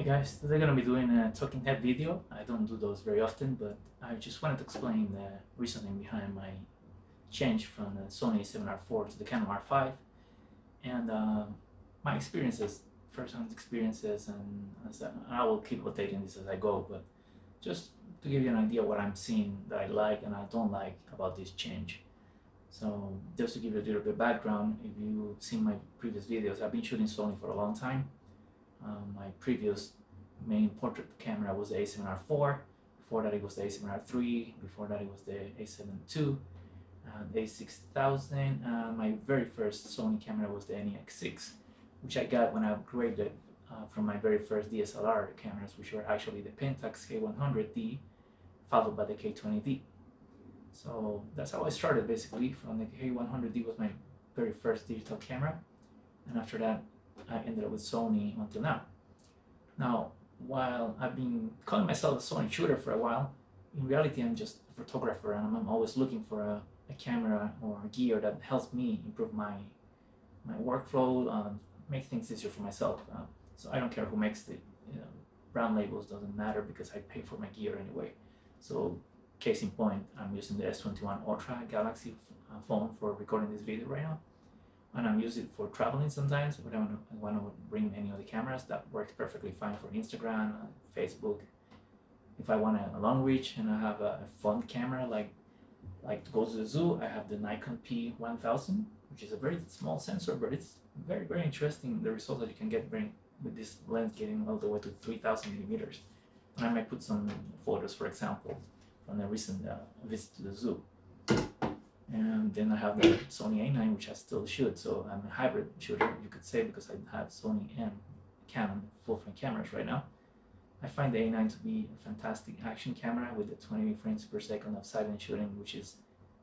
Hey guys, today I'm gonna be doing a talking head video. I don't do those very often, but I just wanted to explain the reasoning behind my change from the Sony a7R4 to the Canon R5 and my experiences, first-hand experiences, and I will keep updating this as I go, but just to give you an idea what I'm seeing that I like and I don't like about this change. So just to give you a little bit of background, if you've seen my previous videos, I've been shooting Sony for a long time. My previous main portrait camera was the a7R4. Before that it was the a7R3. Before that it was the a7 II, the a6000. My very first Sony camera was the NEX6, which I got when I upgraded from my very first DSLR cameras, which were actually the Pentax K100D, followed by the K20D. So that's how I started basically. From the K100D was my very first digital camera, and after that I ended up with Sony until now. Now, while I've been calling myself a Sony shooter for a while, in reality I'm just a photographer, and I'm always looking for a camera or a gear that helps me improve my workflow, make things easier for myself. So I don't care who makes the brand labels, doesn't matter because I pay for my gear anyway. So case in point, I'm using the S21 Ultra Galaxy phone for recording this video right now. And I'm using it for traveling sometimes when I want to bring any of the cameras. That works perfectly fine for Instagram, Facebook. If I want a long reach and I have a fun camera like to go to the zoo, I have the Nikon P1000, which is a very small sensor, but it's very, very interesting, the results that you can get with this lens getting all the way to 3000 millimeters. And I might put some photos, for example, from the recent visit to the zoo. And then I have the Sony A9, which I still shoot, so I'm a hybrid shooter, you could say, because I have Sony and Canon full-frame cameras right now. I find the A9 to be a fantastic action camera with the 20 frames per second of silent shooting, which is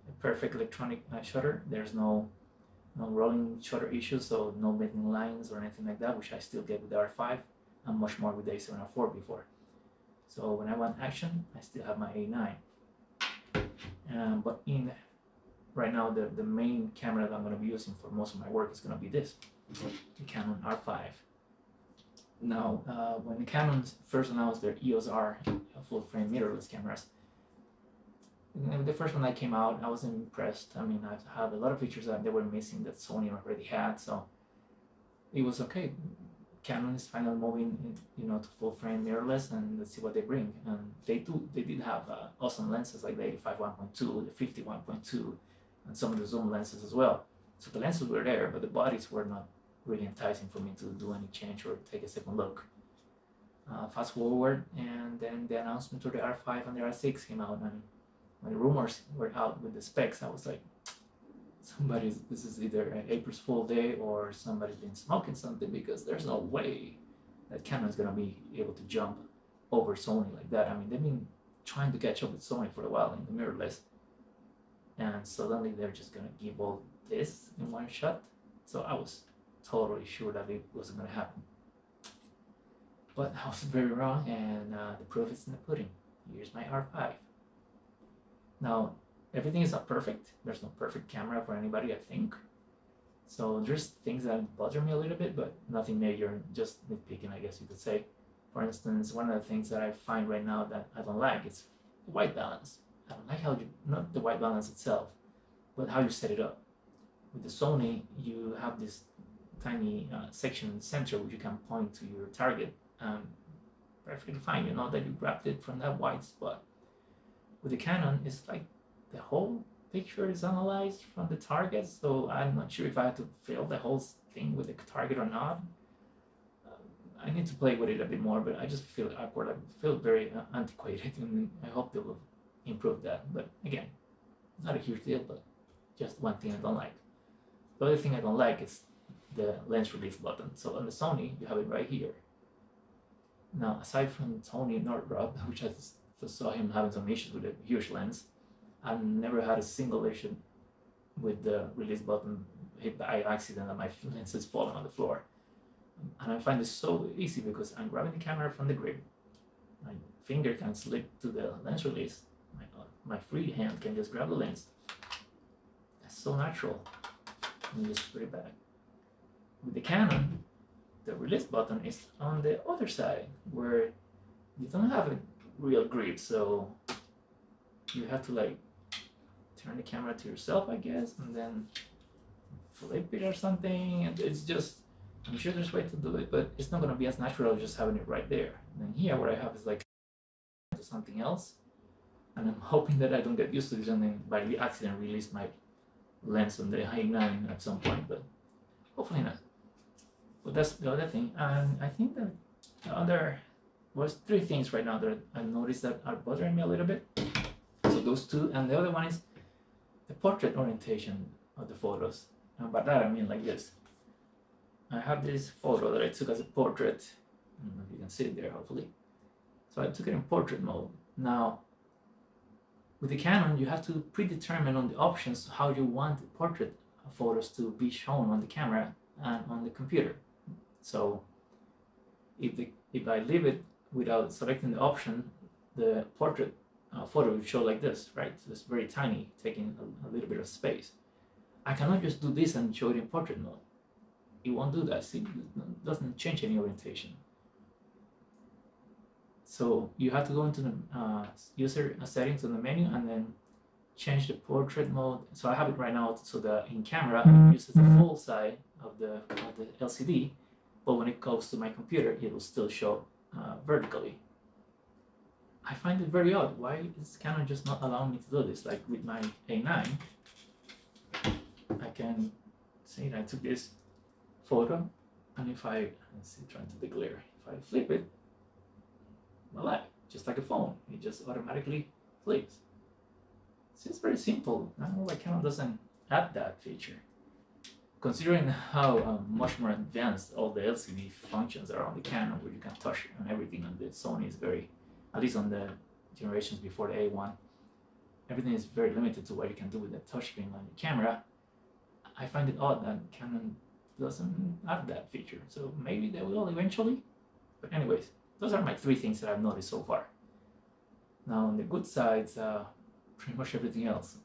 a perfect electronic shutter. There's no rolling shutter issues, so no making lines or anything like that, which I still get with the R5 and much more with the a7R4 before. So when I want action, I still have my A9. But right now, the main camera that I'm going to be using for most of my work is going to be this, the Canon R5. Now, when the Canon first announced their EOS R full-frame mirrorless cameras, the first one that came out, I wasn't impressed. I mean, I've had a lot of features that they were missing that Sony already had, so it was okay. Canon is finally moving, to full-frame mirrorless, and let's see what they bring. And they did have awesome lenses like the 85-1.2, the 50-1.2, and some of the zoom lenses as well. So the lenses were there, but the bodies were not really enticing for me to do any change or take a second look. Fast forward, and then the announcement for the R5 and the R6 came out, and when the rumors were out with the specs, I was like, this is either an April's Fool Day or somebody's been smoking something, because there's no way that Canon's gonna be able to jump over Sony like that. I mean, they've been trying to catch up with Sony for a while in the mirrorless, and suddenly they're just gonna give all this in one shot. So I was totally sure that it wasn't gonna happen, but I was very wrong, and the proof is in the pudding. Here's my R5. Now, everything is not perfect. There's no perfect camera for anybody, I think. So there's things that bother me a little bit, but nothing major, just nitpicking, I guess you could say. For instance, one of the things that I find right now that I don't like is the white balance. I don't like how not the white balance itself, but how you set it up. With the Sony, you have this tiny section in the center which you can point to your target. Perfectly fine, you know that you grabbed it from that white spot. With the Canon, it's like the whole picture is analyzed from the target, so I'm not sure if I have to fill the whole thing with the target or not. I need to play with it a bit more, but I just feel awkward. I feel very antiquated, and I hope they will improve that. But again, not a huge deal, but just one thing I don't like. The other thing I don't like is the lens release button. So on the Sony, you have it right here. Now, aside from Tony Nordrob, which I just saw him having some issues with a huge lens, I've never had a single issue with the release button hit by accident and my lens is falling on the floor. And I find this so easy because I'm grabbing the camera from the grip. My finger can slip to the lens release. My free hand can just grab the lens. That's so natural. And just put it back. With the Canon, the release button is on the other side where you don't have a real grip, so you have to like turn the camera to yourself, I guess, and then flip it or something. And it's just, I'm sure there's a way to do it, but it's not gonna be as natural as just having it right there. And then here what I have is like something else, and I'm hoping that I don't get used to this and then by accident release my lens on the A9 at some point, but hopefully not. But that's the other thing. And I think that the other was 3 things right now that I noticed that are bothering me a little bit. So those 2, and the other one is the portrait orientation of the photos. And by that I mean like this. I have this photo that I took as a portrait. I don't know if you can see it there, hopefully. So I took it in portrait mode. Now, with the Canon, you have to predetermine on the options how you want the portrait photos to be shown on the camera and on the computer. So if I leave it without selecting the option, the portrait photo will show like this, right? So it's very tiny, taking a little bit of space. I cannot just do this and show it in portrait mode. It won't do that. See, it doesn't change any orientation. So you have to go into the user settings on the menu and then change the portrait mode. So I have it right now so that in camera it uses the full side of the LCD, but when it goes to my computer, it will still show vertically. I find it very odd. Why is Canon just not allowing me to do this? Like with my A9, I can see that I took this photo, and if I, let's see, trying to declare, if I flip it, voila, just like a phone, it just automatically flips. So it's very simple. I don't know why Canon doesn't add that feature. Considering how much more advanced all the LCD functions are on the Canon, where you can touch on everything, and the Sony is very, at least on the generations before the A1, everything is very limited to what you can do with the touchscreen on the camera. I find it odd that Canon doesn't add that feature. So maybe they will eventually. But anyways, those are my 3 things that I've noticed so far. Now on the good sides, pretty much everything else.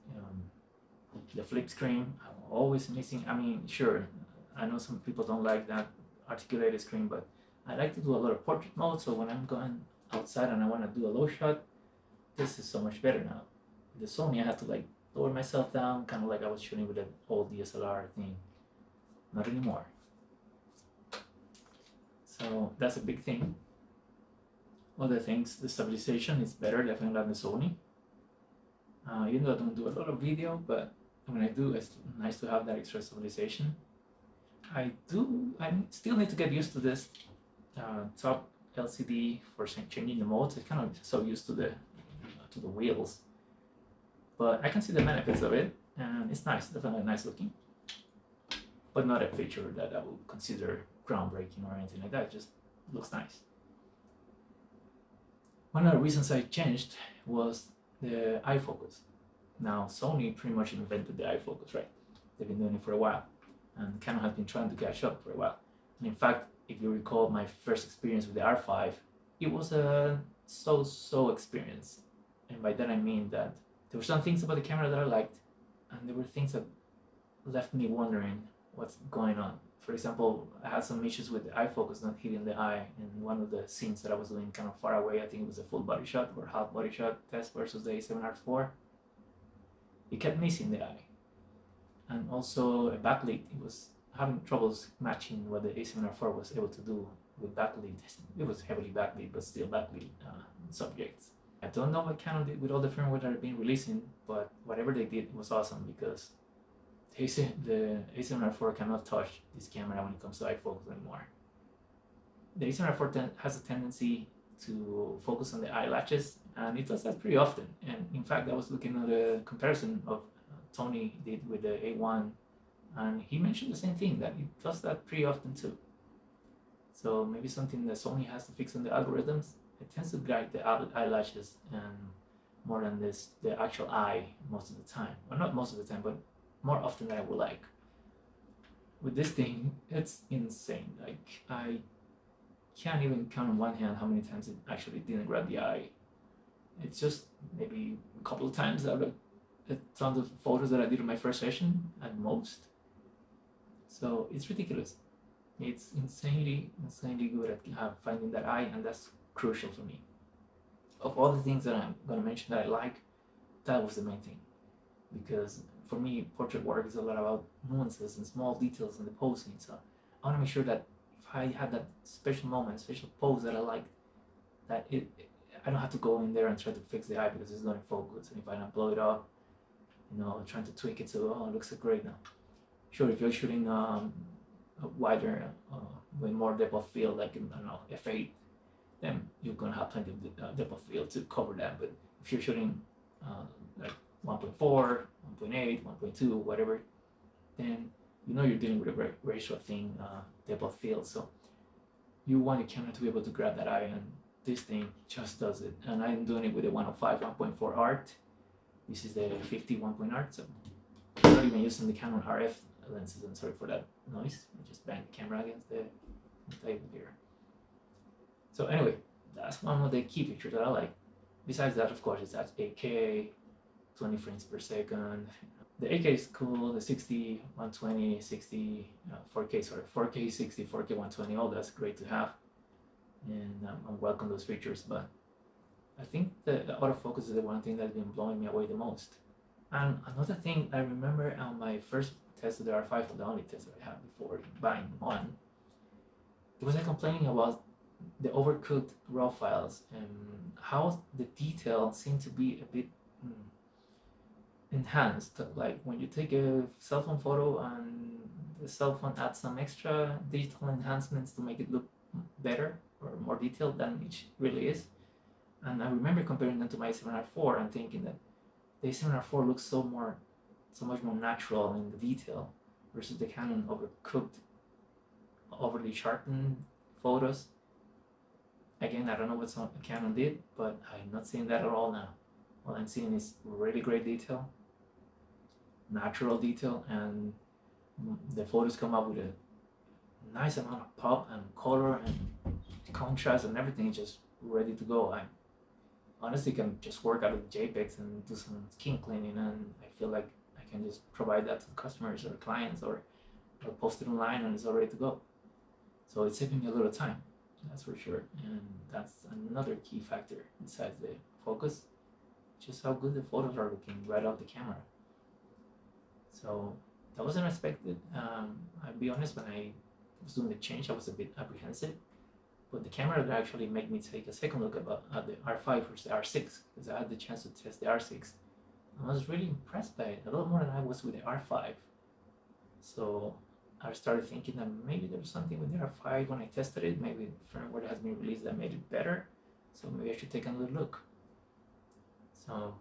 The flip screen, I'm always missing. I mean, sure, I know some people don't like that articulated screen, but I like to do a lot of portrait mode, so when I'm going outside and I want to do a low shot, this is so much better now. With the Sony, I had to like lower myself down, kind of like I was shooting with an old DSLR thing. Not anymore. So that's a big thing. Other things, the stabilization is better, definitely than the Sony. Even though I don't do a lot of video, but when I do, it's nice to have that extra stabilization. I still need to get used to this top LCD for changing the modes. I'm kind of so used to the wheels, but I can see the benefits of it, and it's nice, definitely nice looking, but not a feature that I would consider groundbreaking or anything like that. It just looks nice. One of the reasons I changed was the eye focus. Now Sony pretty much invented the eye focus, right? They've been doing it for a while, and Canon has been trying to catch up for a while. And in fact, if you recall my first experience with the R5, it was a so-so experience. And by that I mean that there were some things about the camera that I liked, and there were things that left me wondering what's going on. For example, I had some issues with the eye focus not hitting the eye in one of the scenes that I was doing kind of far away. I think it was a full body shot or half body shot test versus the A7R4. It kept missing the eye. And also a backlit, it was having troubles matching what the A7R4 was able to do with backlit. It was heavily backlit, but still backlit subjects. I don't know what Canon did with all the firmware that I've been releasing, but whatever they did was awesome, because the A7R4 cannot touch this camera when it comes to eye focus anymore. The A7R4 has a tendency to focus on the eyelashes, and it does that pretty often. And in fact, I was looking at a comparison of Tony did with the A1, and he mentioned the same thing, that it does that pretty often too. So maybe something that Sony has to fix on the algorithms. It tends to guide the eyelashes and more than the actual eye most of the time. Well, not most of the time, but more often than I would like. With this thing, it's insane. Like, I can't even count on one hand how many times it actually didn't grab the eye. It's just maybe a couple of times out of a ton of photos that I did in my first session at most. So it's ridiculous. It's insanely good at finding that eye, and that's crucial for me. Of all the things that I'm gonna mention that I like, that was the main thing, because for me, portrait work is a lot about nuances and small details in the posing. So I want to make sure that if I have that special moment, special pose that I like, that I don't have to go in there and try to fix the eye because it's not in focus. And if I don't blow it up, trying to tweak it so it looks great now. Sure, if you're shooting a wider, with more depth of field, like I don't know, f8, then you're gonna have plenty of depth of field to cover that. But if you're shooting like 1.4, 1.8, 1.2, whatever, then you're dealing with a very, very short thing, depth of field. So you want your camera to be able to grab that eye, and this thing just does it. And I'm doing it with a 105 1.4 art. This is the 50 1. Art, so I'm not even using the Canon RF lenses. I'm sorry for that noise. I just banged the camera against the table here. So anyway, that's one of the key features that I like. Besides that, of course, it's at 8K, 20 frames per second. The 8K is cool, the 60, 120, 60, 4K, sorry, 4K, 60, 4K, 120, all that's great to have. And I welcome those features, but I think the autofocus is the one thing that's been blowing me away the most. And another thing I remember on my first test of the R5, the only test that I had before buying one, it was like complaining about the overcooked raw files and how the detail seemed to be a bit enhanced. Like when you take a cell phone photo and the cell phone adds some extra digital enhancements to make it look better or more detailed than it really is. And I remember comparing them to my A7R4 and thinking that the A7R4 looks so much more natural in the detail versus the Canon overcooked, overly sharpened photos. Again, I don't know what Canon did, but I'm not seeing that at all now. All I'm seeing is really great detail, natural detail, and the photos come up with a nice amount of pop and color and contrast and everything, just ready to go. I honestly can just work out of JPEGs and do some skin cleaning, and I feel like I can just provide that to customers or clients or post it online and it's all ready to go. So it's saving me a little time, that's for sure. And that's another key factor besides the focus, just how good the photos are looking right off the camera. So that wasn't expected. I'll be honest, when I was doing the change, I was a bit apprehensive. But the camera actually made me take a second look at the R5 versus the R6, because I had the chance to test the R6. I was really impressed by it, a lot more than I was with the R5. So I started thinking that maybe there was something with the R5 when I tested it. Maybe firmware has been released that made it better. So maybe I should take another look. So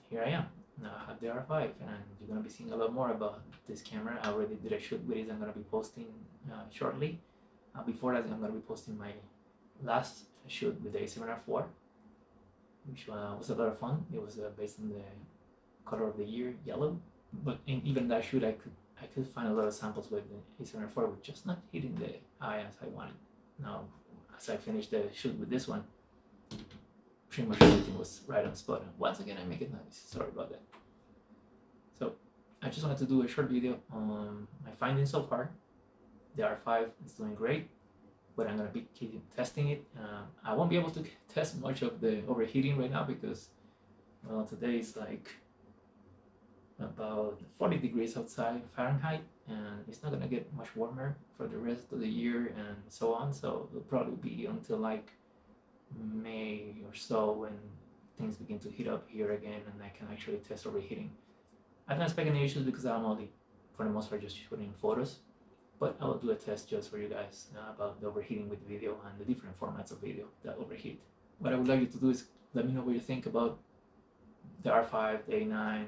here I am. Now I have the R5, and you're going to be seeing a lot more about this camera. I already did a shoot with it I'm going to be posting shortly. Before that, I'm going to be posting my last shoot with the A7R4, which was a lot of fun. It was based on the color of the year, yellow. But in even that shoot, I could find a lot of samples with the A7R4, with just not hitting the eye as I wanted. Now, as I finished the shoot with this one, pretty much everything was right on spot. And once again, I make it nice. Sorry about that. So I just wanted to do a short video on my findings so far. The R5 is doing great, but I'm gonna be keep testing it. I won't be able to test much of the overheating right now because, well, today is like about 40 degrees outside Fahrenheit, and it's not gonna get much warmer for the rest of the year and so on. So it'll probably be until like May or so when things begin to heat up here again, and I can actually test overheating. I don't expect any issues because I'm only, for the most part, just shooting photos. But I will do a test just for you guys about the overheating with video and the different formats of video that overheat. What I would like you to do is let me know what you think about the R5, the A9.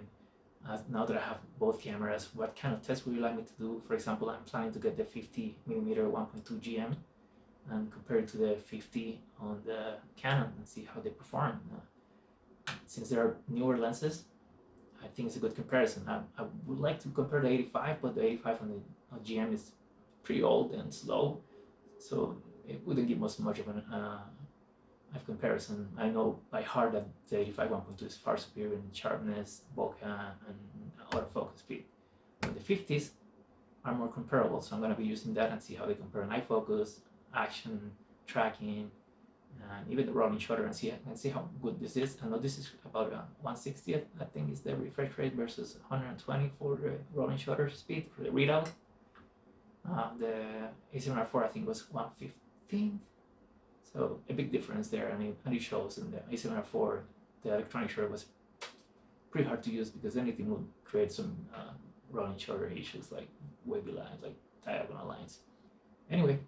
Now that I have both cameras, what kind of tests would you like me to do? For example, I'm planning to get the 50mm 1.2 GM and compare it to the 50 on the Canon and see how they perform. Since they are newer lenses, I think it's a good comparison. I would like to compare the 85, but the 85 on the GM is pretty old and slow, so it wouldn't give us much of a comparison. I know by heart that the 85 1.2 is far superior in sharpness, bokeh, and autofocus speed. But the 50s, are more comparable. So I'm going to be using that and see how they compare in iFocus, action, tracking, and even the rolling shutter, and see how good this is. I know this is about 1/60th, I think, is the refresh rate versus 120 for the rolling shutter speed for the readout. The A7R4 I think was 1/15, so a big difference there, and it shows in the A7R4 the electronic shutter was pretty hard to use because anything would create some rolling shutter issues like wavy lines, like diagonal lines. Anyway,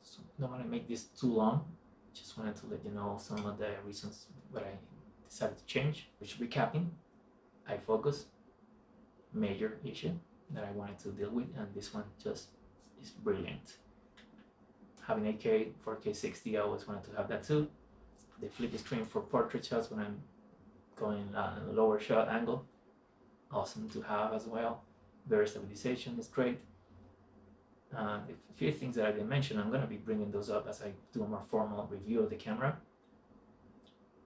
so I don't want to make this too long. Just wanted to let you know some of the reasons why I decided to change. Which, recapping, iFocus, major issue that I wanted to deal with, and this one just is brilliant. Having 8K, 4K 60, I always wanted to have that too. They flip the screen for portrait shots when I'm going in a lower shot angle. Awesome to have as well. Better stabilization is great. A few things that I didn't mention, I'm going to be bringing those up as I do a more formal review of the camera.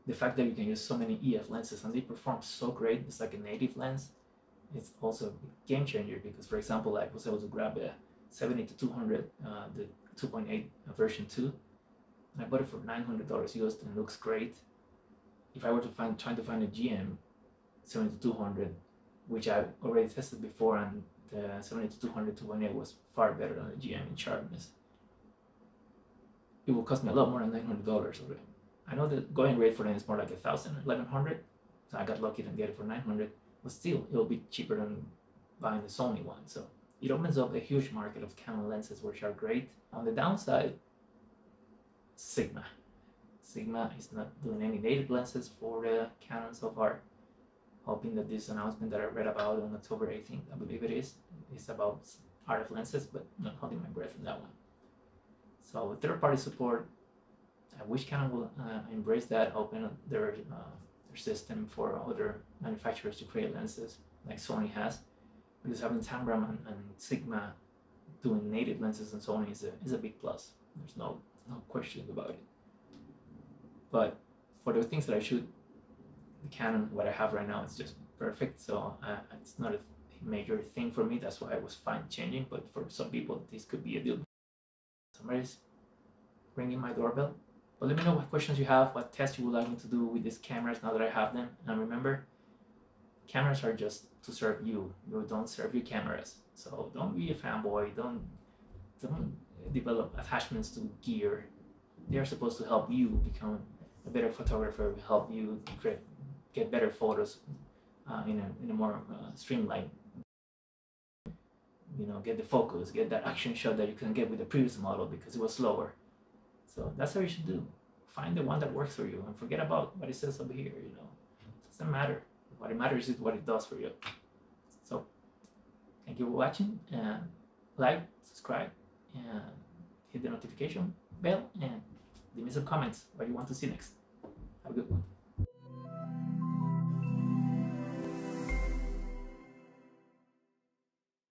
The fact that you can use so many EF lenses and they perform so great, it's like a native lens. It's also a game changer because, for example, I was able to grab a 70-200, the 2.8 version 2, and I bought it for $900 used and it looks great. If I were to trying to find a GM 70-200, which I already tested before, and the 70-200 2.8 was far better than the GM in sharpness, it will cost me a lot more than $900 already. I know the going rate for them is more like $1,000, $1,100, so I got lucky to get it for $900, but still, it'll be cheaper than buying the Sony one. So it opens up a huge market of Canon lenses, which are great. On the downside, Sigma. Sigma is not doing any native lenses for the Canon so far. Hoping that this announcement that I read about on October 18th, I believe it is about RF lenses, but not holding my breath in that one. So third-party support, I wish Canon will embrace that, open their system for other manufacturers to create lenses like Sony has, because having Tamron and Sigma doing native lenses on Sony is a big plus. There's no question about it. But for the things that I shoot, the Canon, what I have right now, is just perfect. So it's not a major thing for me. That's why I was fine changing. But for some people, this could be a deal. Somebody's ringing my doorbell. But let me know what questions you have, what tests you would like me to do with these cameras now that I have them. And remember, cameras are just to serve you. You don't serve your cameras. So don't be a fanboy. Don't develop attachments to gear. They are supposed to help you become a better photographer, help you get better photos in a more streamlined. You know, get the focus, get that action shot that you couldn't get with the previous model because it was slower. So that's what you should do. Find the one that works for you and forget about what it says over here. You know, it doesn't matter. What it matters is what it does for you. So thank you for watching, and like, subscribe, and hit the notification bell, and leave me some comments what you want to see next.